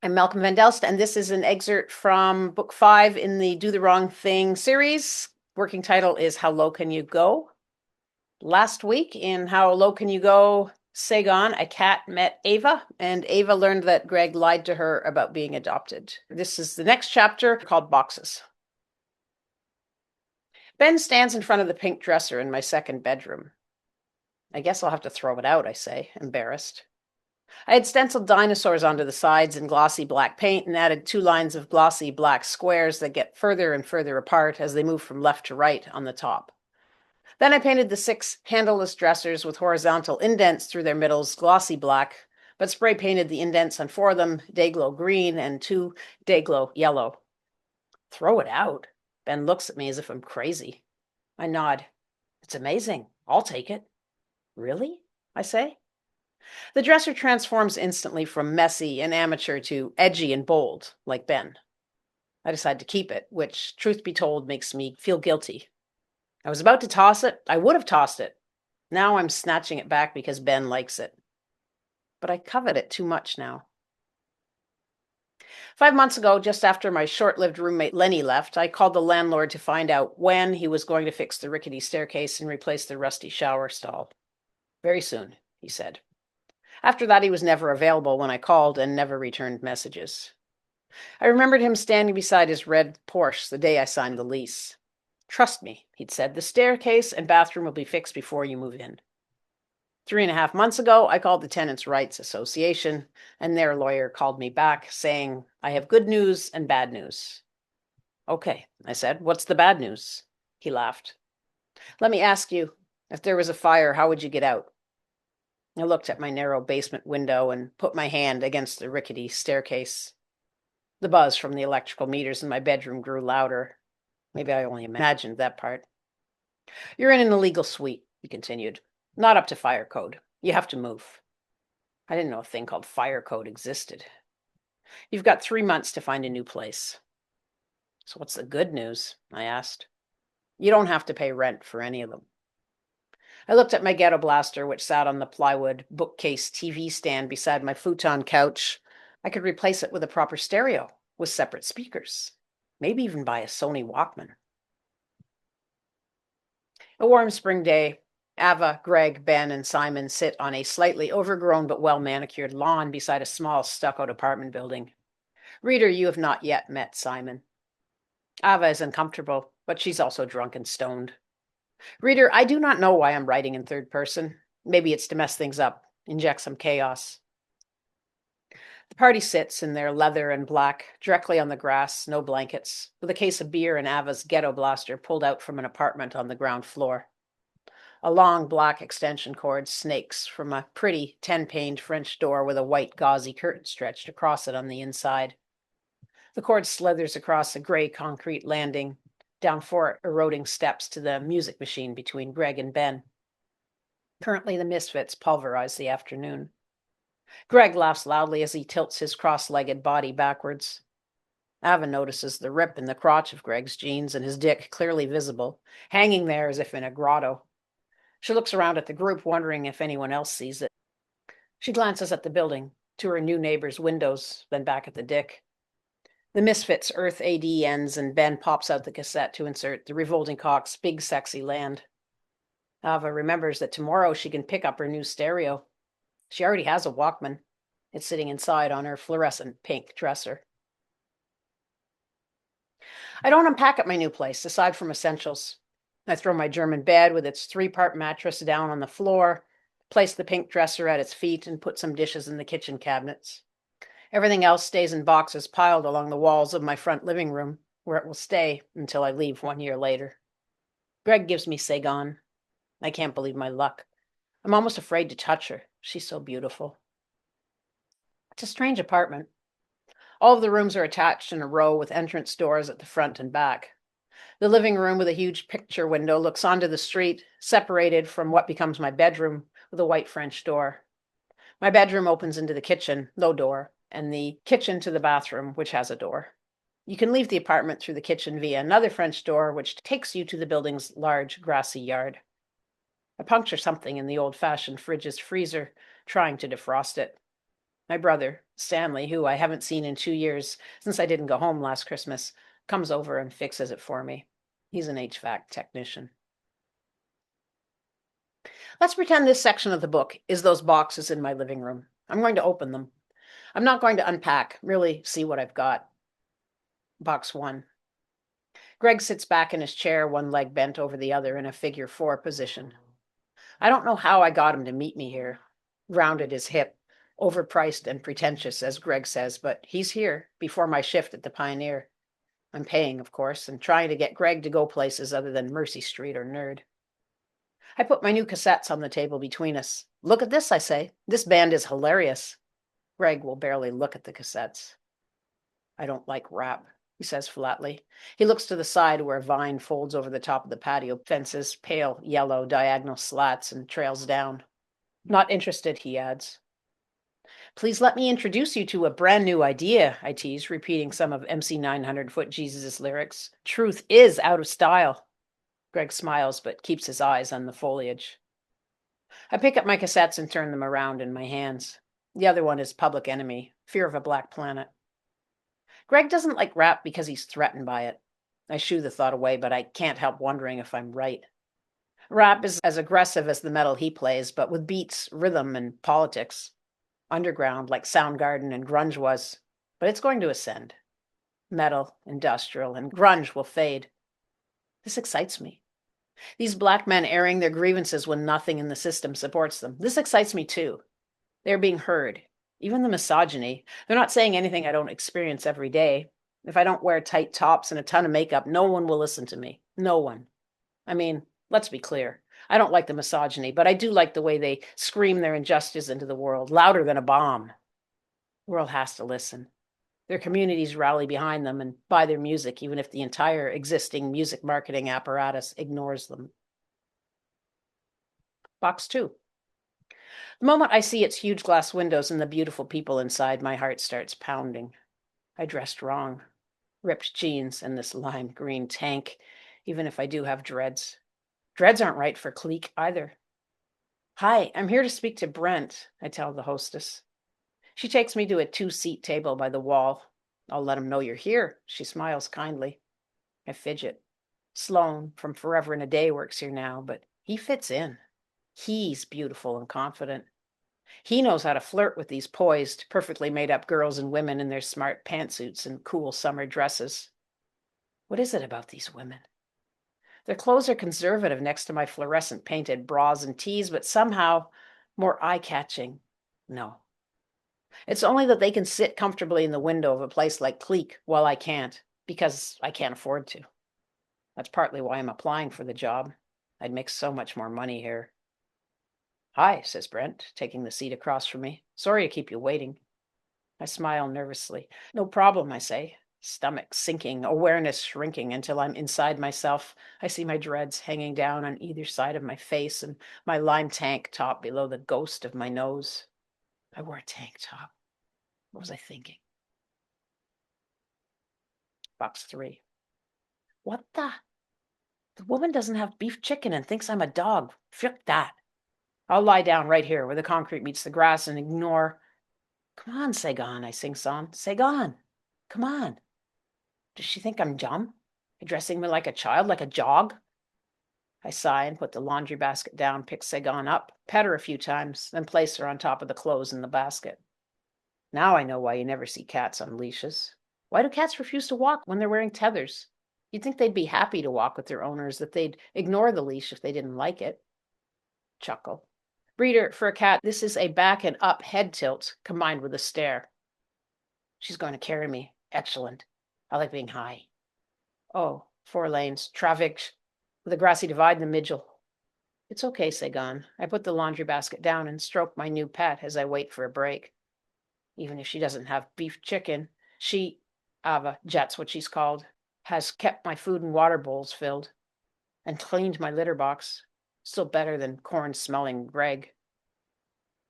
I'm Malcolm Van Delst, and this is an excerpt from book 5 in the Do the Wrong Thing series. Working title is How Low Can You Go? Last week in How Low Can You Go, Saigon, a cat met Ava, and Ava learned that Greg lied to her about being adopted. This is the next chapter called Boxes. Ben stands in front of the pink dresser in my second bedroom. I guess I'll have to throw it out, I say, embarrassed. I had stenciled dinosaurs onto the sides in glossy black paint and added 2 lines of glossy black squares that get further and further apart as they move from left to right on the top. Then I painted the 6 handleless dressers with horizontal indents through their middles glossy black, but spray painted the indents on 4 of them Dayglow green and 2 Dayglow yellow. Throw it out? Ben looks at me as if I'm crazy. I nod. It's amazing. I'll take it. Really? I say. The dresser transforms instantly from messy and amateur to edgy and bold, like Ben. I decide to keep it, which, truth be told, makes me feel guilty. I was about to toss it. I would have tossed it. Now I'm snatching it back because Ben likes it. But I covet it too much now. 5 months ago, just after my short-lived roommate Lenny left, I called the landlord to find out when he was going to fix the rickety staircase and replace the rusty shower stall. Very soon, he said. After that, he was never available when I called and never returned messages. I remembered him standing beside his red Porsche the day I signed the lease. Trust me, he'd said, the staircase and bathroom will be fixed before you move in. 3.5 months ago, I called the Tenants' Rights Association, and their lawyer called me back saying, I have good news and bad news. Okay, I said, what's the bad news? He laughed. Let me ask you, if there was a fire, how would you get out? I looked at my narrow basement window and put my hand against the rickety staircase. The buzz from the electrical meters in my bedroom grew louder. Maybe I only imagined that part. You're in an illegal suite, he continued. Not up to fire code. You have to move. I didn't know a thing called fire code existed. You've got 3 months to find a new place. So what's the good news? I asked. You don't have to pay rent for any of them. I looked at my ghetto blaster, which sat on the plywood bookcase TV stand beside my futon couch. I could replace it with a proper stereo, with separate speakers. Maybe even buy a Sony Walkman. A warm spring day, Ava, Greg, Ben, and Simon sit on a slightly overgrown but well-manicured lawn beside a small stuccoed apartment building. Reader, you have not yet met Simon. Ava is uncomfortable, but she's also drunk and stoned. Reader, I do not know why I'm writing in third person. Maybe it's to mess things up, inject some chaos. The party sits in their leather and black, directly on the grass, no blankets, with a case of beer and Ava's ghetto blaster pulled out from an apartment on the ground floor. A long black extension cord snakes from a pretty 10-paned French door with a white gauzy curtain stretched across it on the inside. The cord slithers across a gray concrete landing, down 4 eroding steps to the music machine between Greg and Ben. Currently, the Misfits pulverize the afternoon. Greg laughs loudly as he tilts his cross-legged body backwards. Ava notices the rip in the crotch of Greg's jeans and his dick clearly visible, hanging there as if in a grotto. She looks around at the group, wondering if anyone else sees it. She glances at the building, to her new neighbor's windows, then back at the dick. The Misfits' Earth AD ends, and Ben pops out the cassette to insert the Revolting Cock's Big Sexy Land. Ava remembers that tomorrow she can pick up her new stereo. She already has a Walkman. It's sitting inside on her fluorescent pink dresser. I don't unpack at my new place, aside from essentials. I throw my German bed with its 3-part mattress down on the floor, place the pink dresser at its feet, and put some dishes in the kitchen cabinets. Everything else stays in boxes piled along the walls of my front living room, where it will stay until I leave 1 year later. Greg gives me Saigon. I can't believe my luck. I'm almost afraid to touch her. She's so beautiful. It's a strange apartment. All of the rooms are attached in a row with entrance doors at the front and back. The living room with a huge picture window looks onto the street, separated from what becomes my bedroom with a white French door. My bedroom opens into the kitchen, no door, and the kitchen to the bathroom, which has a door. You can leave the apartment through the kitchen via another French door, which takes you to the building's large grassy yard. I puncture something in the old-fashioned fridge's freezer, trying to defrost it. My brother, Stanley, who I haven't seen in 2 years since I didn't go home last Christmas, comes over and fixes it for me. He's an HVAC technician. Let's pretend this section of the book is those boxes in my living room. I'm going to open them. I'm not going to unpack, merely see what I've got. Box 1. Greg sits back in his chair, one leg bent over the other in a figure 4 position. I don't know how I got him to meet me here. Rounded his hip, overpriced and pretentious, as Greg says, but he's here before my shift at the Pioneer. I'm paying, of course, and trying to get Greg to go places other than Mercy Street or Nerd. I put my new cassettes on the table between us. Look at this, I say. This band is hilarious. Greg will barely look at the cassettes. I don't like rap, he says flatly. He looks to the side where a vine folds over the top of the patio fences, pale yellow diagonal slats, and trails down. Not interested, he adds. Please let me introduce you to a brand new idea, I tease, repeating some of MC 900 Foot Jesus' lyrics. Truth is out of style. Greg smiles but keeps his eyes on the foliage. I pick up my cassettes and turn them around in my hands. The other one is Public Enemy, Fear of a Black Planet. Greg doesn't like rap because he's threatened by it. I shoo the thought away, but I can't help wondering if I'm right. Rap is as aggressive as the metal he plays, but with beats, rhythm, and politics. Underground, like Soundgarden and grunge was, but it's going to ascend. Metal, industrial, and grunge will fade. This excites me. These black men airing their grievances when nothing in the system supports them. This excites me too. They're being heard. Even the misogyny. They're not saying anything I don't experience every day. If I don't wear tight tops and a ton of makeup, no one will listen to me. No one. I mean, let's be clear. I don't like the misogyny, but I do like the way they scream their injustice into the world, louder than a bomb. The world has to listen. Their communities rally behind them and buy their music, even if the entire existing music marketing apparatus ignores them. Box 2. The moment I see its huge glass windows and the beautiful people inside, my heart starts pounding. I dressed wrong. Ripped jeans and this lime green tank, even if I do have dreads. Dreads aren't right for clique either. Hi, I'm here to speak to Brent, I tell the hostess. She takes me to a 2-seat table by the wall. I'll let him know you're here, she smiles kindly. I fidget. Sloan from Forever and a Day works here now, but he fits in. He's beautiful and confident. He knows how to flirt with these poised, perfectly made-up girls and women in their smart pantsuits and cool summer dresses. What is it about these women? Their clothes are conservative next to my fluorescent painted bras and tees, but somehow more eye-catching. No. It's only that they can sit comfortably in the window of a place like Clique while I can't, because I can't afford to. That's partly why I'm applying for the job. I'd make so much more money here. Hi, says Brent, taking the seat across from me. Sorry to keep you waiting. I smile nervously. No problem, I say. Stomach sinking, awareness shrinking until I'm inside myself. I see my dreads hanging down on either side of my face and my lime tank top below the ghost of my nose. I wore a tank top. What was I thinking? Box 3. What the? The woman doesn't have beef chicken and thinks I'm a dog. Frick that. I'll lie down right here where the concrete meets the grass and ignore. Come on, Saigon, I sing-song. Saigon, come on. Does she think I'm dumb? Addressing me like a child, like a jog? I sigh and put the laundry basket down, pick Saigon up, pet her a few times, then place her on top of the clothes in the basket. Now I know why you never see cats on leashes. Why do cats refuse to walk when they're wearing tethers? You'd think they'd be happy to walk with their owners, that they'd ignore the leash if they didn't like it. Chuckle. Breeder, for a cat, this is a back and up head tilt combined with a stare. She's going to carry me. Excellent. I like being high. Oh, 4 lanes, traffic, with a grassy divide in the middle. It's okay, Saigon. I put the laundry basket down and stroke my new pet as I wait for a break. Even if she doesn't have beef chicken, she, Ava, Jet's what she's called, has kept my food and water bowls filled and cleaned my litter box. Still better than corn-smelling Greg.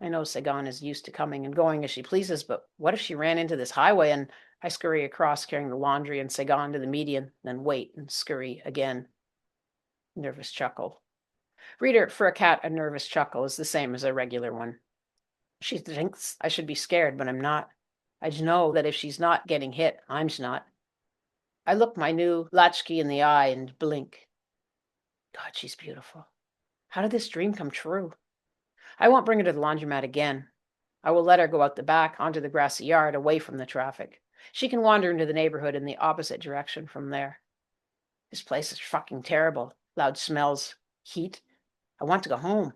I know Saigon is used to coming and going as she pleases, but what if she ran into this highway and I scurry across carrying the laundry and Saigon to the median, then wait and scurry again? Nervous chuckle. Reader, for a cat, a nervous chuckle is the same as a regular one. She thinks I should be scared, but I'm not. I just know that if she's not getting hit, I'm not. I look my new latchkey in the eye and blink. God, she's beautiful. How did this dream come true? I won't bring her to the laundromat again. I will let her go out the back onto the grassy yard away from the traffic. She can wander into the neighborhood in the opposite direction from there. This place is fucking terrible. Loud smells, heat. I want to go home.